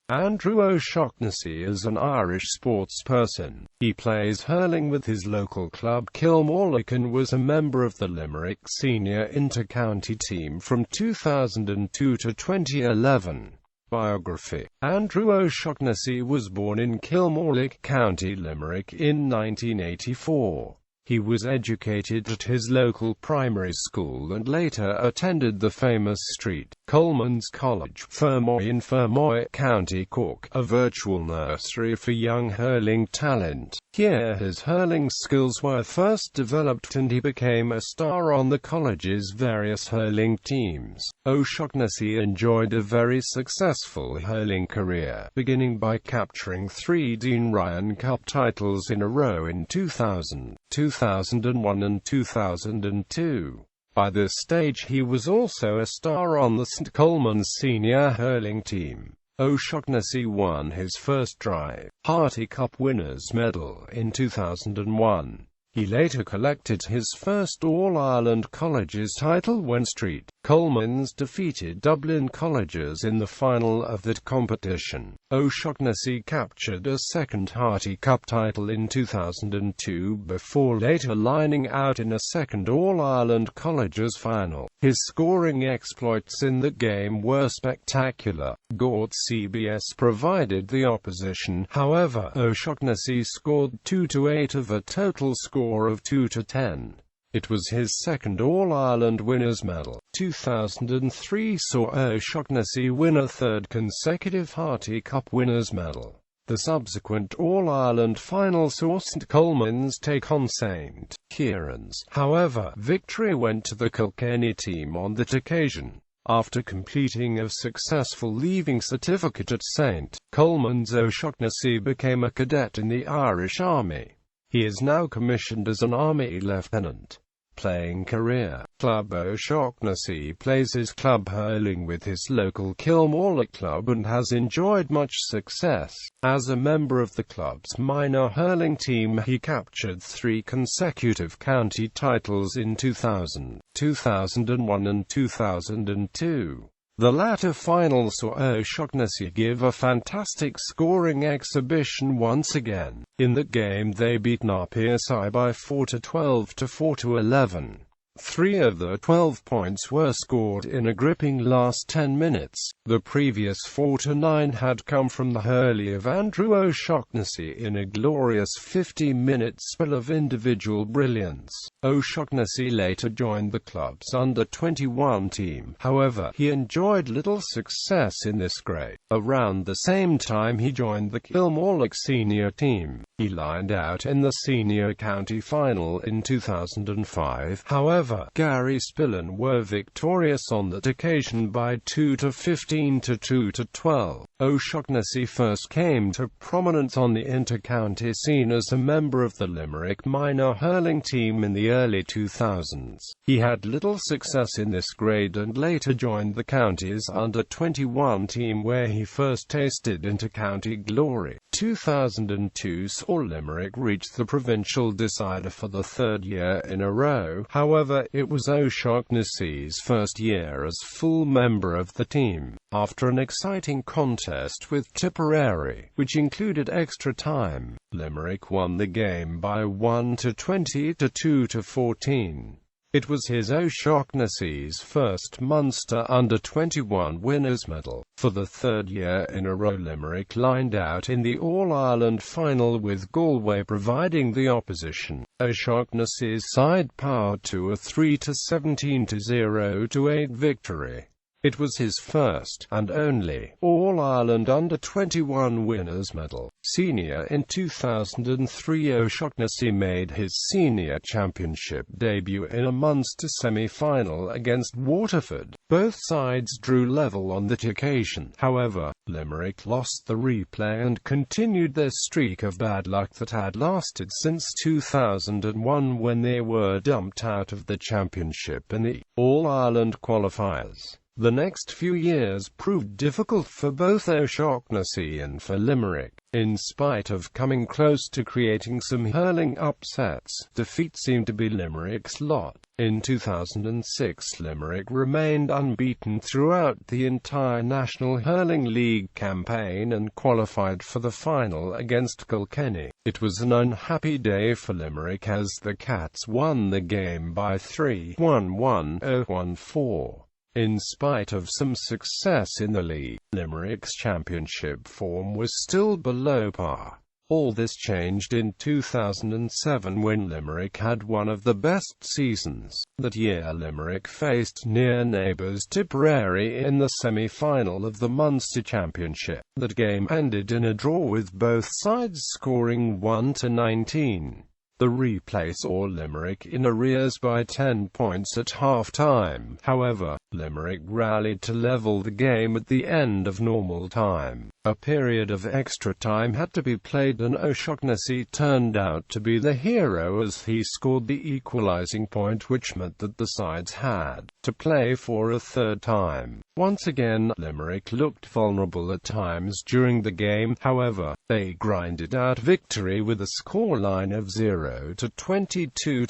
Andrew O'Shaughnessy is an Irish sportsperson. He plays hurling with his local club Kilmallock and was a member of the Limerick senior inter-county team from 2002 to 2011. Biography. Andrew O'Shaughnessy was born in Kilmallock, County Limerick in 1984. He was educated at his local primary school and later attended the famous St. Colman's College, Fermoy in Fermoy, County Cork, a virtual nursery for young hurling talent. Here his hurling skills were first developed and he became a star on the college's various hurling teams. O'Shaughnessy enjoyed a very successful hurling career, beginning by capturing 3 Dean Ryan Cup titles in a row in 2000, 2001 and 2002. By this stage he was also a star on the St. Colman's senior hurling team. O'Shaughnessy won his first Drive Harty Cup winners' medal in 2001. He later collected his first All-Ireland Colleges title when St. Colman's defeated Dublin Colleges in the final of that competition. O'Shaughnessy captured a second Harty Cup title in 2002 before later lining out in a second All-Ireland Colleges final. His scoring exploits in the game were spectacular. Gort CBS provided the opposition, however. O'Shaughnessy scored 2-8 of a total score of 2-10. It was his second All-Ireland winners' medal. 2003 saw O'Shaughnessy win a third consecutive Harty Cup winners' medal. The subsequent All-Ireland final saw St. Colman's take on St. Kieran's. However, victory went to the Kilkenny team on that occasion. After completing a successful leaving certificate at St. Colman's, O'Shaughnessy became a cadet in the Irish Army. He is now commissioned as an Army Lieutenant. Playing career. Club. O'Shaughnessy plays his club hurling with his local Kilmallock club and has enjoyed much success. As a member of the club's minor hurling team, he captured 3 consecutive county titles in 2000, 2001 and 2002. The latter final saw O'Shaughnessy give a fantastic scoring exhibition once again. In the game they beat PSI by 4-12 to 4-11. 3 of the 12 points were scored in a gripping last 10 minutes. The previous 4-9 had come from the hurley of Andrew O'Shaughnessy in a glorious 50-minute spell of individual brilliance. O'Shaughnessy later joined the club's under-21 team. However, he enjoyed little success in this grade. Around the same time he joined the Kilmallock senior team. He lined out in the senior county final in 2005. However, Gary Spillane were victorious on that occasion by 2-15 to 2-12. O'Shaughnessy first came to prominence on the inter-county scene as a member of the Limerick minor hurling team in the early 2000s. He had little success in this grade and later joined the county's under-21 team where he first tasted inter-county glory. 2002 saw Limerick reach the provincial decider for the 3rd year in a row. However, it was O'Shaughnessy's first year as full member of the team. After an exciting contest with Tipperary, which included extra time, Limerick won the game by 1-20 to 2-14. It was his O'Shaughnessy's first Munster under-21 winners' medal. For the 3rd year in a row, Limerick lined out in the All-Ireland final with Galway providing the opposition. O'Shaughnessy's side powered to a 3-17-0-8 victory. It was his first, and only, All-Ireland under-21 winners' medal. Senior. In 2003 O'Shaughnessy made his senior championship debut in a Munster semi-final against Waterford. Both sides drew level on that occasion. However, Limerick lost the replay and continued their streak of bad luck that had lasted since 2001 when they were dumped out of the championship in the All-Ireland qualifiers. The next few years proved difficult for both O'Shaughnessy and for Limerick. In spite of coming close to creating some hurling upsets, defeat seemed to be Limerick's lot. In 2006, Limerick remained unbeaten throughout the entire National Hurling League campaign and qualified for the final against Kilkenny. It was an unhappy day for Limerick as the Cats won the game by 3-1-1-0-1-4. In spite of some success in the league, Limerick's championship form was still below par. All this changed in 2007 when Limerick had one of the best seasons. That year Limerick faced near neighbours Tipperary in the semi-final of the Munster Championship. That game ended in a draw with both sides scoring 1-19. The replay saw Limerick in arrears by 10 points at half-time. However, Limerick rallied to level the game at the end of normal time. A period of extra time had to be played and O'Shaughnessy turned out to be the hero as he scored the equalising point, which meant that the sides had to play for a third time. Once again, Limerick looked vulnerable at times during the game. However, they grinded out victory with a scoreline of 0-22 to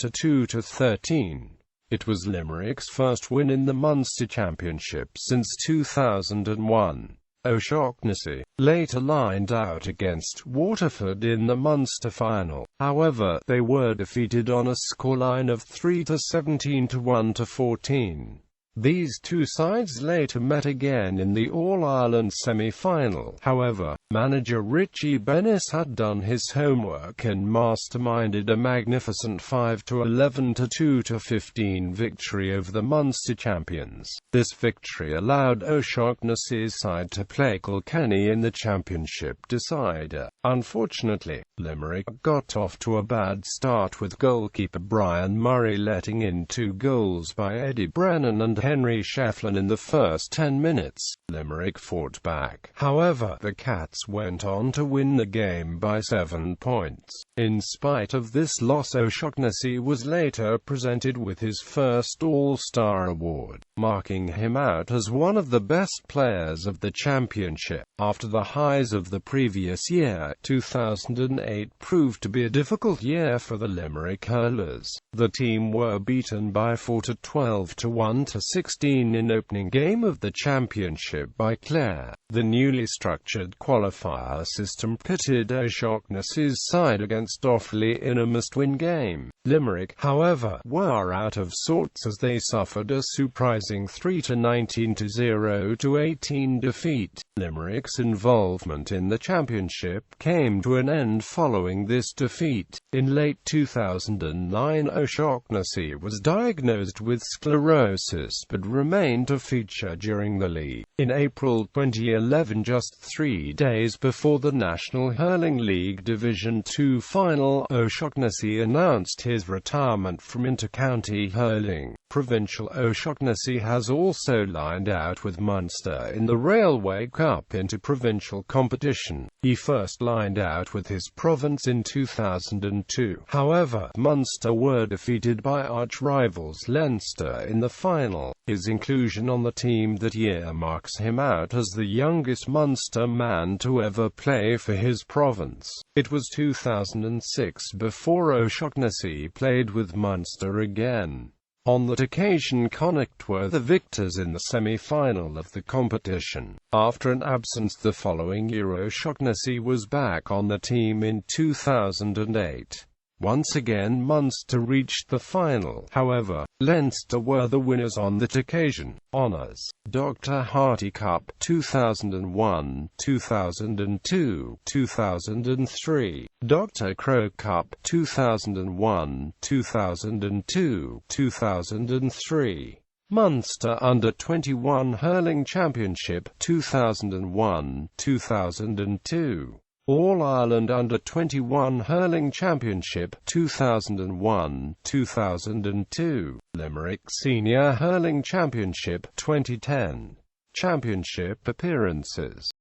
2-13. It was Limerick's first win in the Munster Championship since 2001. O'Shaughnessy later lined out against Waterford in the Munster final. However, they were defeated on a scoreline of 3-17 to 1-14. These two sides later met again in the All-Ireland semi-final. However, manager Richie Bennis had done his homework and masterminded a magnificent 5-11 to 2-15 victory over the Munster champions. This victory allowed O'Shaughnessy's side to play Kilkenny in the championship decider. Unfortunately, Limerick got off to a bad start with goalkeeper Brian Murray letting in 2 goals by Eddie Brennan and Henry Shefflin in the first 10 minutes. Limerick fought back. However, the Cats went on to win the game by 7 points. In spite of this loss, O'Shaughnessy was later presented with his first All-Star award, marking him out as one of the best players of the championship. After the highs of the previous year, 2008 proved to be a difficult year for the Limerick hurlers. The team were beaten by 4-12 to 1-16 in opening game of the championship by Clare. The newly structured qualifier system pitted O'Shaughnessy's side against Offaly in a must-win game. Limerick, however, were out of sorts as they suffered a surprising 3-19 to 0-18 defeat. Limerick's involvement in the championship came to an end following this defeat. In late 2009, O'Shaughnessy was diagnosed with sclerosis but remained a feature during the league. In April 2011, just 3 days before the National Hurling League Division 2 final, O'Shaughnessy announced his retirement from inter-county hurling. Provincial O'Shaughnessy has also lined out with Munster in the Railway Cup inter-provincial competition. He first lined out with his province in 2002. However, Munster were defeated by arch-rivals Leinster in the final. His inclusion on the team that year marks him out as the youngest Munster man to ever play for his province. It was 2006 before O'Shaughnessy played with Munster again. On that occasion, Connacht were the victors in the semi-final of the competition. After an absence the following year, O'Shaughnessy was back on the team in 2008. Once again Munster reached the final. However, Leinster were the winners on that occasion. Honours: Dr. Harty Cup 2001, 2002, 2003. Dr. Crow Cup 2001, 2002, 2003. Munster Under-21 Hurling Championship 2001, 2002. All-Ireland Under-21 Hurling Championship 2001, 2002. Limerick Senior Hurling Championship 2010. Championship appearances